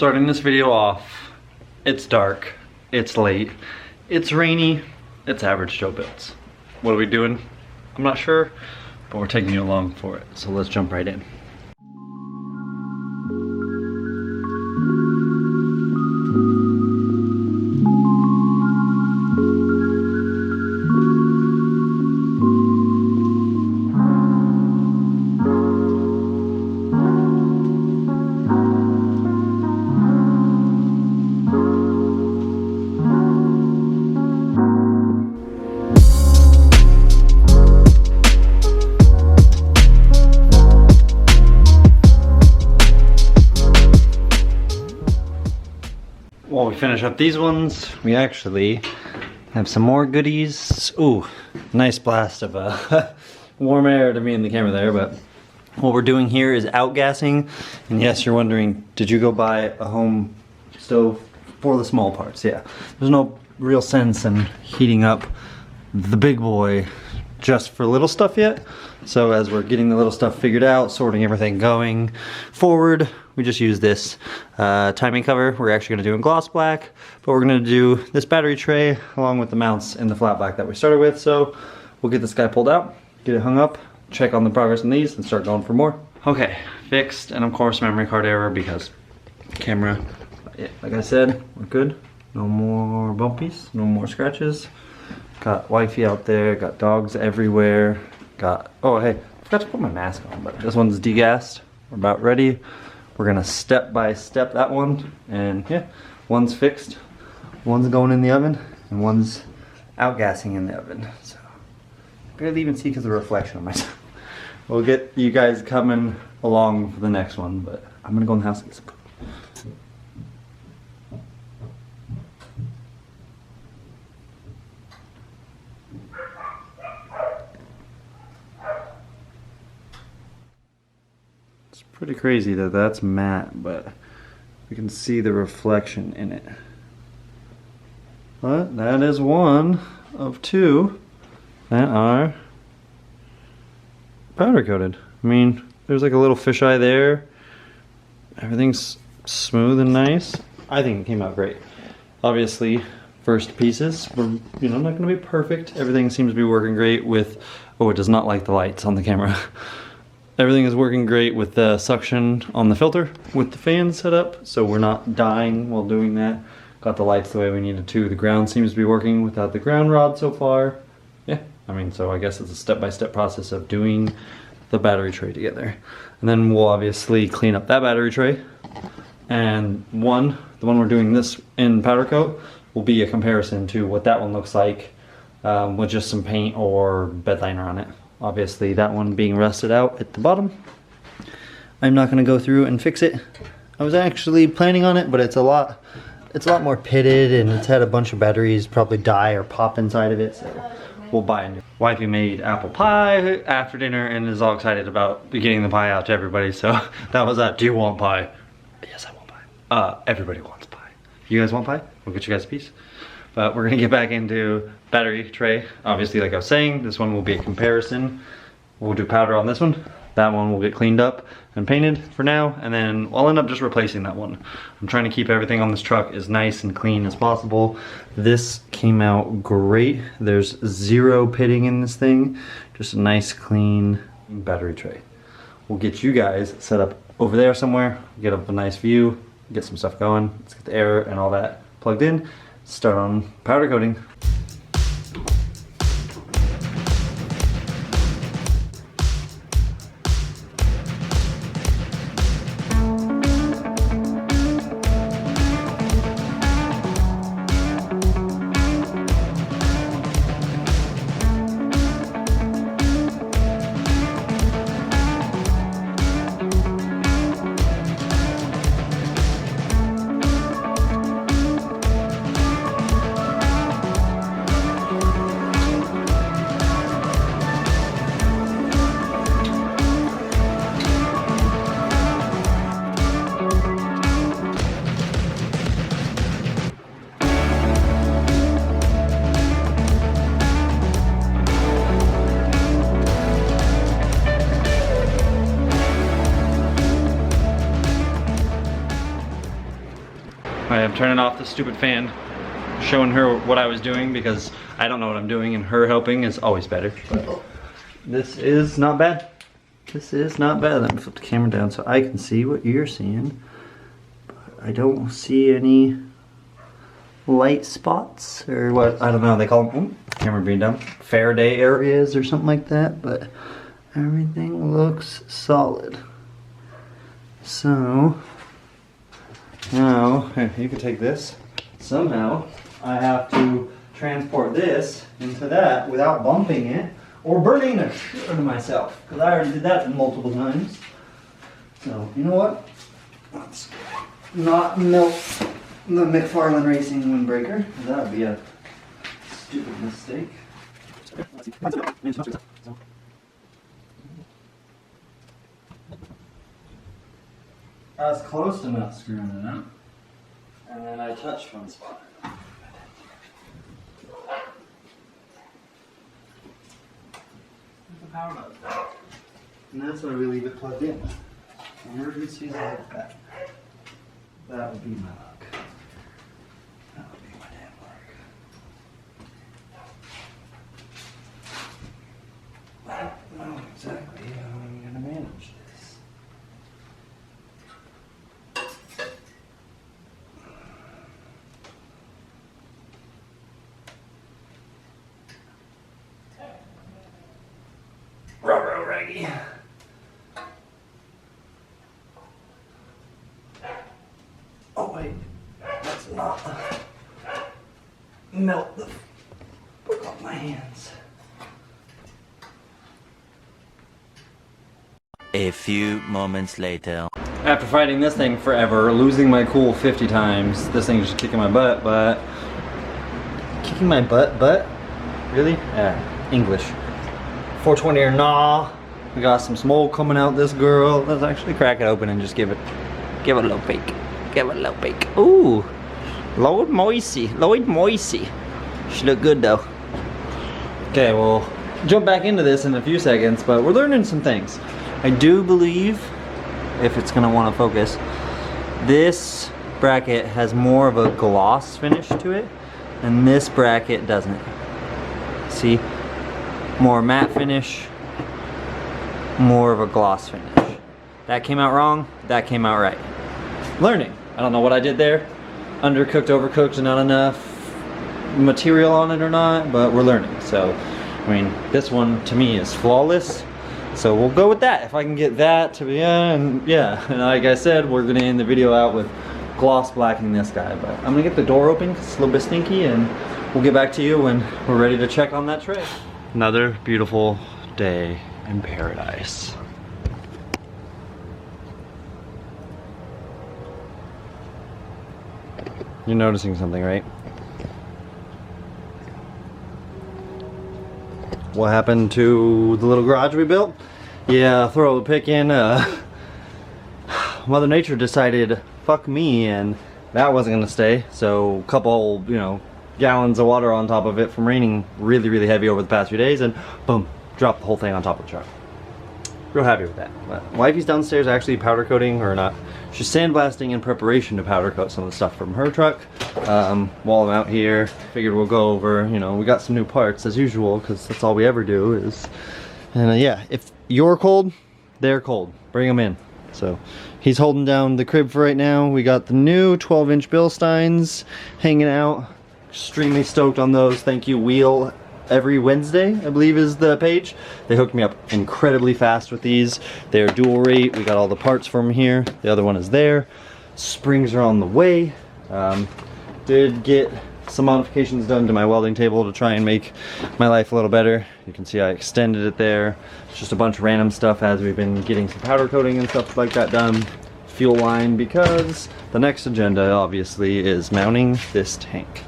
Starting this video off, it's dark, it's late, it's rainy, it's average Joe builds. What are we doing? I'm not sure, but we're taking you along for it. So let's jump right in. While we finish up these ones, we actually have some more goodies. Ooh, nice blast of warm air to me in the camera there, but what we're doing here is outgassing. And yes, you're wondering, did you go buy a home stove for the small parts? Yeah, there's no real sense in heating up the big boy just for little stuff yet. So as we're getting the little stuff figured out, sorting everything going forward, we just use this timing cover. We're actually gonna do in gloss black, but we're gonna do this battery tray along with the mounts in the flat black that we started with. So we'll get this guy pulled out, get it hung up, check on the progress on these, and start going for more. Okay, fixed, and of course memory card error because camera, yeah, like I said, we're good. No more bumpies, no more scratches. Got wifey out there, got dogs everywhere. Got, oh hey, I forgot to put my mask on, but this one's degassed. We're about ready. We're gonna step by step that one, and yeah, one's fixed, one's going in the oven, and one's outgassing in the oven. So barely even see because of the reflection of myself. We'll get you guys coming along for the next one, but I'm gonna go in the house and get some food. Pretty crazy that that's matte, but we can see the reflection in it. But that is one of two that are powder coated. I mean, there's like a little fisheye there. Everything's smooth and nice. I think it came out great. Obviously, first pieces were, you know, not gonna be perfect. Everything seems to be working great with, oh, it does not like the lights on the camera. Everything is working great with the suction on the filter with the fan set up, so we're not dying while doing that. Got the lights the way we needed to. The ground seems to be working without the ground rod so far. Yeah, I mean, so I guess it's a step-by-step process of doing the battery tray together. And then we'll obviously clean up that battery tray. And the one we're doing this in powder coat will be a comparison to what that one looks like with just some paint or bed liner on it. Obviously that one being rusted out at the bottom. I'm not gonna go through and fix it. I was actually planning on it, but it's a lot more pitted, and it's had a bunch of batteries probably die or pop inside of it, so we'll buy a new. Wifey made apple pie after dinner and is all excited about getting the pie out to everybody, so that was that. Do you want pie? Yes, I want pie. Everybody wants pie. You guys want pie? We'll get you guys a piece. But we're gonna get back into battery tray. Obviously, like I was saying, this one will be a comparison. We'll do powder on this one. That one will get cleaned up and painted for now, and then I'll end up just replacing that one. I'm trying to keep everything on this truck as nice and clean as possible. This came out great. There's zero pitting in this thing. Just a nice, clean battery tray. We'll get you guys set up over there somewhere, get up a nice view, get some stuff going. Let's get the air and all that plugged in. Start on powder coating. I am turning off the stupid fan, showing her what I was doing because I don't know what I'm doing, and her helping is always better. But this is not bad. This is not bad. Let me flip the camera down so I can see what you're seeing. But I don't see any light spots or what, I don't know, they call them, camera being down, Faraday areas or something like that, but everything looks solid. So, now, you can take this. Somehow, I have to transport this into that without bumping it or burning the shit out of myself, because I already did that multiple times. So, you know what? Let's not melt the McFarlane Racing windbreaker. That would be a stupid mistake. I was close to not screwing it up, and then I touched one spot. The power button. And that's why we leave it plugged in. Emergencies like that. That would be my luck. That would be my damn luck. I don't know exactly how I'm going to manage this. Ruh-roh, Raggy. Oh wait, that's not melt the book off my hands. A few moments later. After fighting this thing forever, losing my cool 50 times, this thing's just kicking my butt, but... Kicking my butt? Really? Yeah, English. 420 or nah. We got some smoke coming out this girl. Let's actually crack it open and just give it a little peek. Give it a little peek. Ooh, Lord Moisey. She look good though. Okay, we'll jump back into this in a few seconds, but we're learning some things. I do believe, if it's gonna want to focus, this bracket has more of a gloss finish to it, and this bracket doesn't. See, more matte finish, more of a gloss finish. That came out wrong, that came out right. Learning. I don't know what I did there. Undercooked, overcooked, not enough material on it or not, but we're learning. So, I mean, this one to me is flawless. So we'll go with that. If I can get that to be, and like I said, we're gonna end the video out with gloss blacking this guy. But I'm gonna get the door open because it's a little bit stinky, and we'll get back to you when we're ready to check on that tray. Another beautiful day in paradise. You're noticing something, right? What happened to the little garage we built? Yeah, throw the pick in. Mother Nature decided, fuck me, and that wasn't gonna stay. So a couple, gallons of water on top of it from raining really, really heavy over the past few days, and boom, dropped the whole thing on top of the truck. Real happy with that. But wifey's downstairs actually powder coating, or not. She's sandblasting in preparation to powder coat some of the stuff from her truck. While I'm out here, figured we'll go over, we got some new parts as usual, because that's all we ever do is, and yeah, if you're cold, they're cold. Bring them in. So he's holding down the crib for right now. We got the new 12-inch Bilsteins hanging out. Extremely stoked on those. Thank you, Wheel. Every Wednesday, I believe, is the page. They hooked me up incredibly fast with these. They're dual rate. We got all the parts from here. The other one is there. Springs are on the way. Did get some modifications done to my welding table to try and make my life a little better. You can see I extended it there. It's just a bunch of random stuff as we've been getting some powder coating and stuff like that done. Fuel line, because the next agenda obviously is mounting this tank.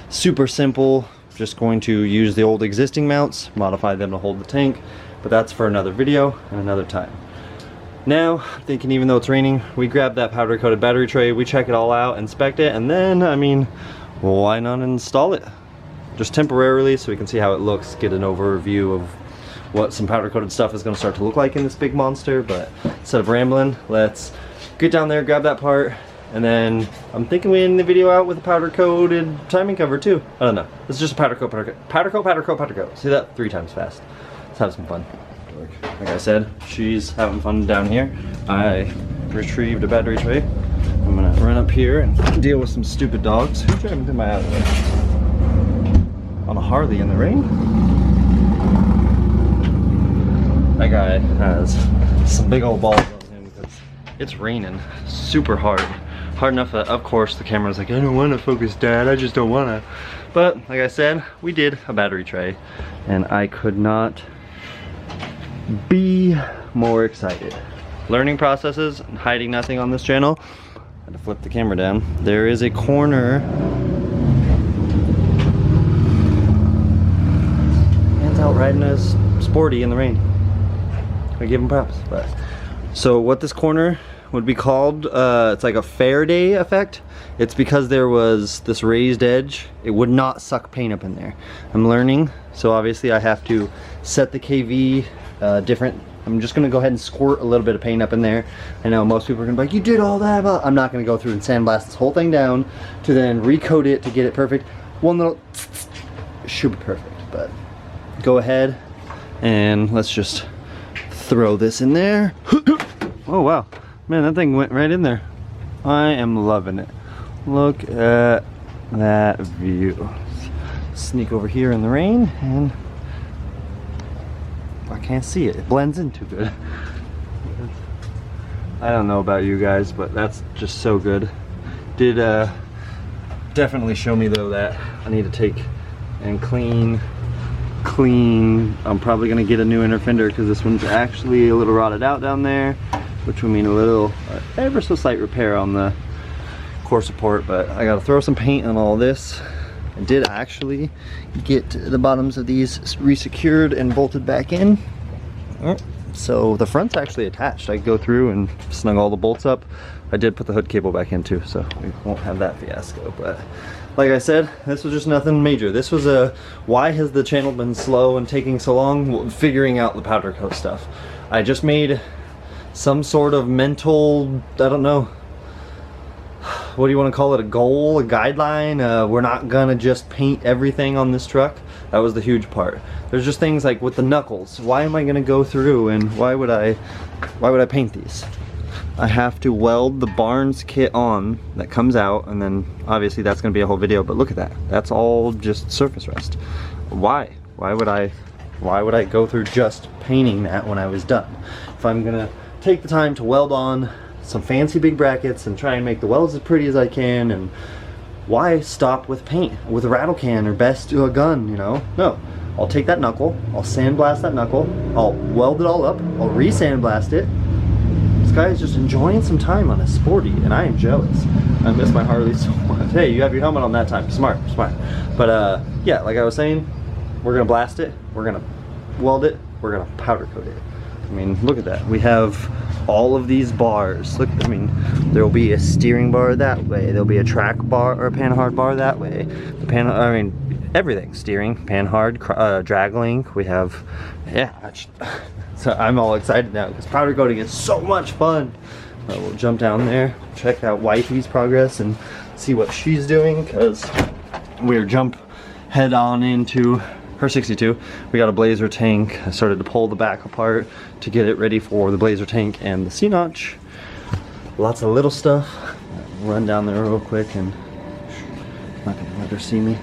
Super simple. Just going to use the old existing mounts, modify them to hold the tank, but that's for another video and another time. Now, thinking even though it's raining, we grab that powder coated battery tray, we check it all out, inspect it, and then, why not install it? Just temporarily so we can see how it looks, get an overview of what some powder coated stuff is going to start to look like in this big monster. But instead of rambling, let's get down there, grab that part, And then I'm thinking we end the video out with a powder coated timing cover too. I don't know. It's just a powder coat, powder coat, powder coat, powder coat, powder coat. See that 3 times fast. Let's have some fun. Like I said, she's having fun down here. I retrieved a battery tray. I'm gonna run up here and deal with some stupid dogs. Who's driving through my alleyway? On a Harley in the rain? That guy has some big old balls on him because it's raining super hard. Hard enough that, of course, the camera's like, I don't want to focus, Dad, I just don't want to. But, like I said, we did a battery tray, and I could not be more excited. Learning processes and hiding nothing on this channel. I had to flip the camera down. There is a corner. Man's out riding as sporty in the rain. I give him props. But so what this corner would be called, it's like a Faraday effect. It's because there was this raised edge. It would not suck paint up in there. I'm learning, so obviously I have to set the KV different. I'm just gonna go ahead and squirt a little bit of paint up in there. I know most people are gonna be like, you did all that, but I'm not gonna go through and sandblast this whole thing down to then recoat it to get it perfect. One little should be perfect, but go ahead and let's just throw this in there. Oh wow, man, that thing went right in there. I am loving it. Look at that view. Sneak over here in the rain and I can't see it. It blends in too good. I don't know about you guys, but that's just so good. Did definitely show me though that I need to take and clean. I'm probably gonna get a new inner fender because this one's actually a little rotted out down there, which would mean a little ever so slight repair on the core support. But I gotta throw some paint on all this. I did actually get the bottoms of these re-secured and bolted back in. So the front's actually attached. I go through and snug all the bolts up. I did put the hood cable back in too, so we won't have that fiasco. But like I said, this was just nothing major. This was a, why has the channel been slow and taking so long? Figuring out the powder coat stuff. I just made some sort of mental, I don't know, what do you want to call it, a goal, a guideline. We're not gonna just paint everything on this truck. That was the huge part. There's just things like with the knuckles. Why am I gonna go through and why would I paint these? I have to weld the Barnes kit on that comes out, and then obviously that's gonna be a whole video, but look at that. That's all just surface rust. Why would I go through just painting that when I was done? If I'm gonna take the time to weld on some fancy big brackets and try and make the welds as pretty as I can, and why stop with paint, with a rattle can or best to a gun, you know? No, I'll take that knuckle, I'll sandblast that knuckle, I'll weld it all up, I'll re-sandblast it. This guy is just enjoying some time on a sporty, and I am jealous. I miss my Harley so much. Hey, you have your helmet on that time, smart. But yeah, like I was saying, we're gonna blast it, we're gonna weld it, we're gonna powder coat it. I mean, look at that. We have all of these bars. Look, I mean, there will be a steering bar that way. There'll be a track bar or a panhard bar that way. The I mean, everything. Steering, panhard, drag link. We have, yeah. So I'm all excited now because powder coating is so much fun. We'll jump down there, check out Wifey's progress and see what she's doing, because we're jump head on into her 62. We got a blazer tank. I started to pull the back apart to get it ready for the blazer tank and the C-notch. Lots of little stuff. Run down there real quick and I'm not gonna let her see me.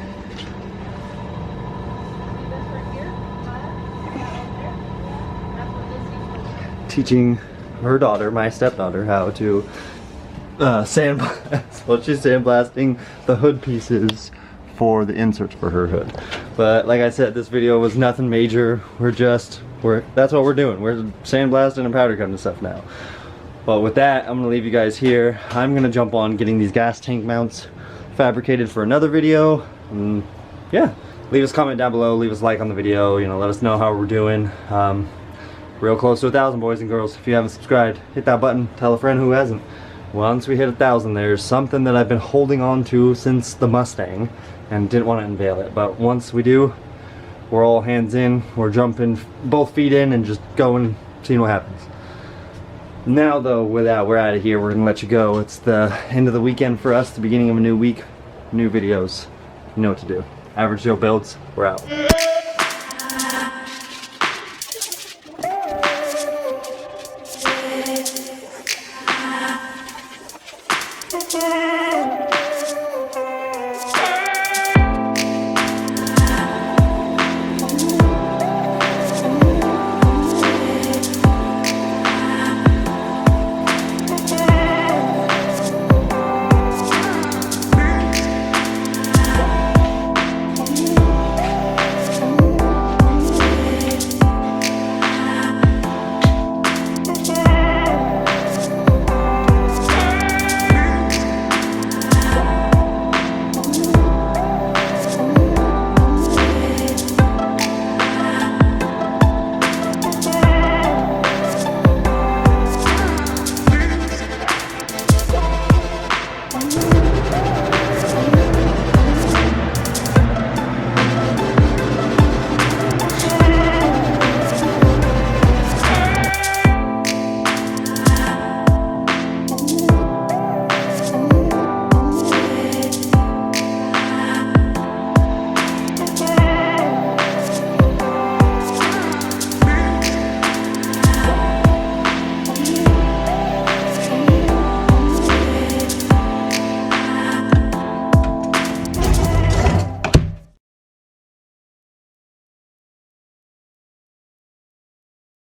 Teaching her daughter, my stepdaughter, how to sandblast. Well, she's sandblasting the hood pieces for the inserts for her hood. But like I said, this video was nothing major. That's what we're doing. We're sandblasting and powder coating stuff now. But with that, I'm gonna leave you guys here. I'm gonna jump on getting these gas tank mounts fabricated for another video. Yeah, leave us a comment down below, leave us a like on the video, you know, let us know how we're doing. Real close to 1,000, boys and girls. If you haven't subscribed, hit that button, tell a friend who hasn't. Once we hit 1,000, there's something that I've been holding on to since the Mustang and didn't want to unveil it. But once we do, we're all hands in, we're jumping both feet in and just going, seeing what happens. Now though, with that, we're out of here. We're gonna let you go. It's the end of the weekend for us, the beginning of a new week, new videos. You know what to do. Average Joe Builds, we're out.